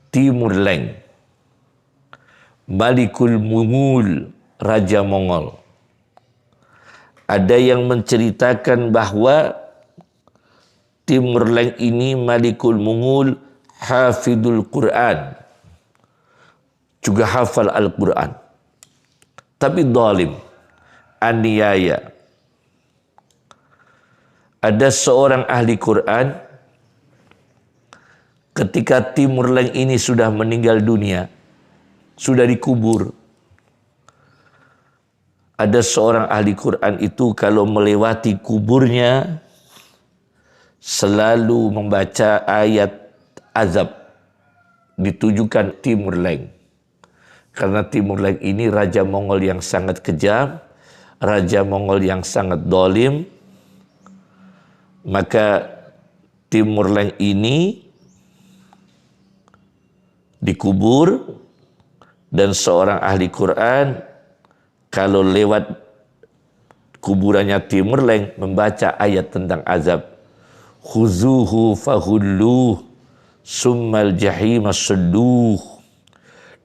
Timur Leng, Malikul Mungul, Raja Mongol. Ada yang menceritakan bahwa Timur Leng ini Malikul Mungul hafidul Quran, juga hafal Al-Quran, tapi zalim, aniaya. Ada seorang ahli Quran, ketika Timur Leng ini sudah meninggal dunia, sudah dikubur, ada seorang ahli Quran itu kalau melewati kuburnya selalu membaca ayat azab ditujukan Timur Leng. Karena Timur Leng ini Raja Mongol yang sangat kejam, Raja Mongol yang sangat zalim, maka Timur Leng ini dikubur, dan seorang ahli Quran kalau lewat kuburannya Timur Leng membaca ayat tentang azab. Khuzuhu fahulluh summal jahima sudduh,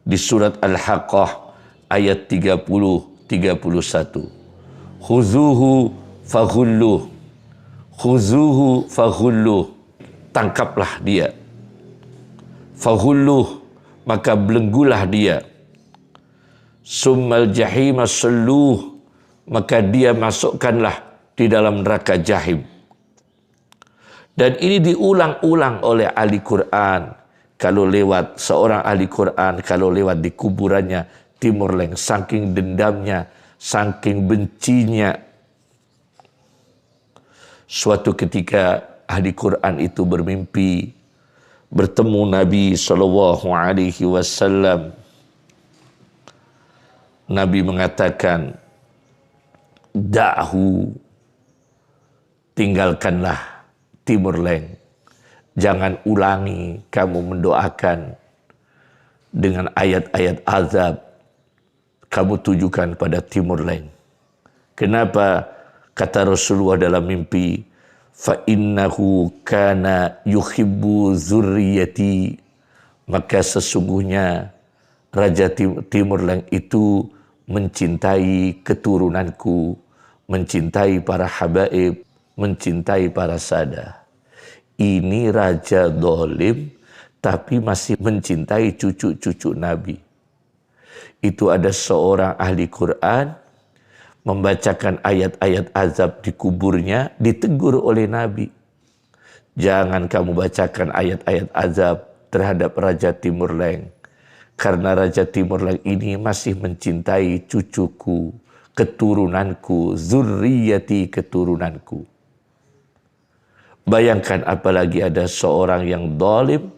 di surat Al-Haqqah ayat 30-31. Khuzuhu fahulluh, khuzuhu fahulluh, tangkaplah dia. Fahulluh, maka belenggulah dia. Summal jahima salluh, maka dia masukkanlah di dalam neraka jahim. Dan ini diulang-ulang oleh ahli Quran. Kalau lewat seorang ahli Quran, kalau lewat di kuburannya Timur Leng, saking dendamnya, saking bencinya. Suatu ketika ahli Quran itu bermimpi bertemu Nabi SAW. Nabi mengatakan, da'hu, tinggalkanlah Timur Leng. Jangan ulangi kamu mendoakan dengan ayat-ayat azab kamu tujukan pada Timur Leng. Kenapa? Kata Rasulullah dalam mimpi, fa innahu kana yuhibbu zurriyati, maka sesungguhnya Raja Timur Leng itu mencintai keturunanku, mencintai para habaib, mencintai para sada. Ini raja zalim tapi masih mencintai cucu-cucu Nabi. Itu ada seorang ahli Quran membacakan ayat-ayat azab di kuburnya, ditegur oleh Nabi. Jangan kamu bacakan ayat-ayat azab terhadap Raja Timur Leng. Karena Raja Timur Leng ini masih mencintai cucuku, keturunanku, zurriyati, keturunanku. Bayangkan apalagi ada seorang yang zalim,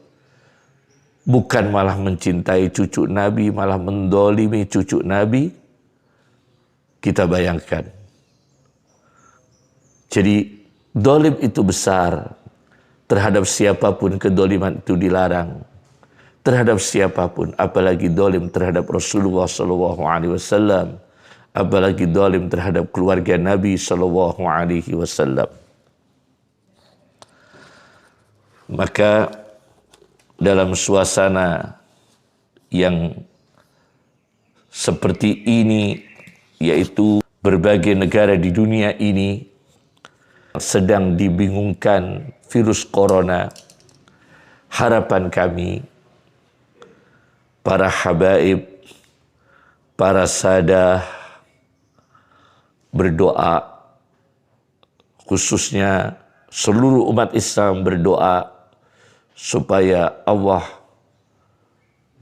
bukan malah mencintai cucu Nabi, malah mendolimi cucu Nabi. Kita bayangkan. Jadi zalim itu besar. Terhadap siapapun kedoliman itu dilarang. Terhadap siapapun, apalagi zalim terhadap Rasulullah SAW, apalagi zalim terhadap keluarga Nabi SAW. Maka dalam suasana yang seperti ini, yaitu berbagai negara di dunia ini sedang dibingungkan virus corona, harapan kami, para habaib, para sadah, berdoa, khususnya seluruh umat Islam berdoa supaya Allah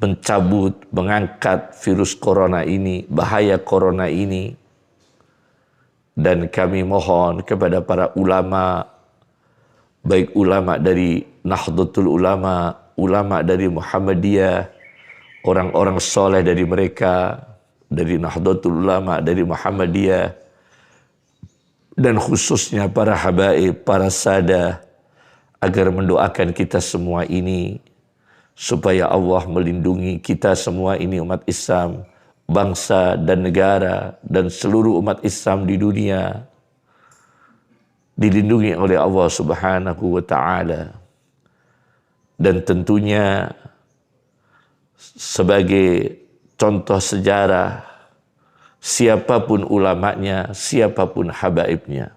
mencabut, mengangkat virus corona ini, bahaya corona ini. Dan kami mohon kepada para ulama, baik ulama dari Nahdlatul Ulama, ulama dari Muhammadiyah, orang-orang soleh dari mereka, dari Nahdlatul Ulama, dari Muhammadiyah, dan khususnya para habaib, para sadah, agar mendoakan kita semua ini, supaya Allah melindungi kita semua ini umat Islam, bangsa dan negara, dan seluruh umat Islam di dunia, dilindungi oleh Allah Subhanahu wa ta'ala. Dan tentunya sebagai contoh sejarah, siapapun ulamanya, siapapun habaibnya.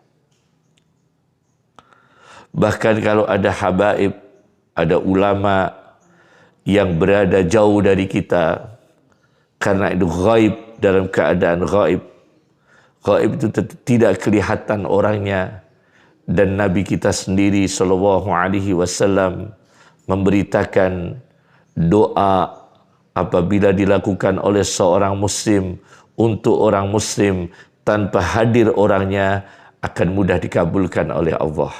Bahkan kalau ada habaib, ada ulama yang berada jauh dari kita, karena itu ghaib, dalam keadaan ghaib. Ghaib itu tidak kelihatan orangnya. Dan Nabi kita sendiri sallallahu alaihi wasallam memberitakan doa apabila dilakukan oleh seorang muslim untuk orang muslim tanpa hadir orangnya akan mudah dikabulkan oleh Allah.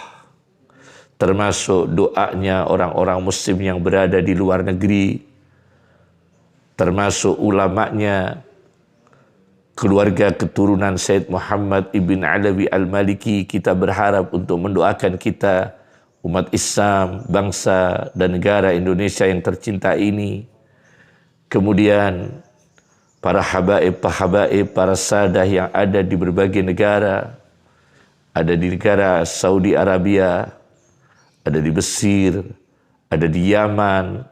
Termasuk doanya orang-orang muslim yang berada di luar negeri, termasuk ulamanya keluarga keturunan Sayyid Muhammad ibn Alawi al-Maliki. Kita berharap untuk mendoakan kita, umat Islam, bangsa dan negara Indonesia yang tercinta ini. Kemudian para habaib, para sadah yang ada di berbagai negara, ada di negara Saudi Arabia, ada di Mesir, ada di Yaman,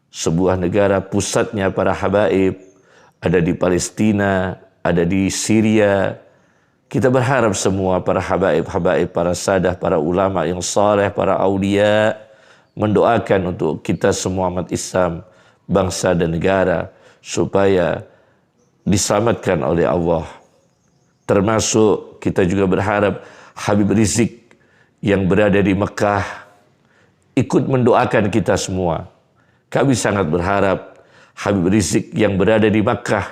sebuah negara pusatnya para habaib, ada di Palestina, ada di Syria. Kita berharap semua para habaib, para sadah, para ulama yang saleh, para aulia mendoakan untuk kita semua umat Islam, bangsa dan negara, supaya diselamatkan oleh Allah. Termasuk kita juga berharap Habib Rizik yang berada di Mekah ikut mendoakan kita semua. Kami sangat berharap Habib Rizik yang berada di Makkah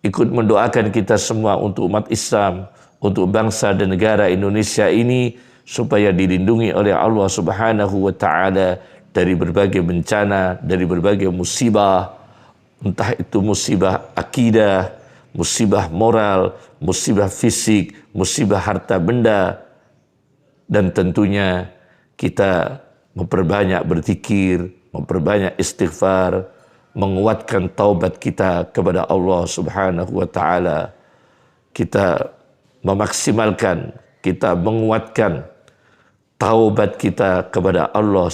ikut mendoakan kita semua untuk umat Islam, untuk bangsa dan negara Indonesia ini, supaya dilindungi oleh Allah Subhanahu wa Ta'ala dari berbagai bencana, dari berbagai musibah, entah itu musibah akidah, musibah moral, musibah fisik, musibah harta benda. Dan tentunya kita memperbanyak berzikir, memperbanyak istighfar, menguatkan taubat kita kepada Allah Subhanahu wa Ta'ala. Kita memaksimalkan, kita menguatkan taubat kita kepada Allah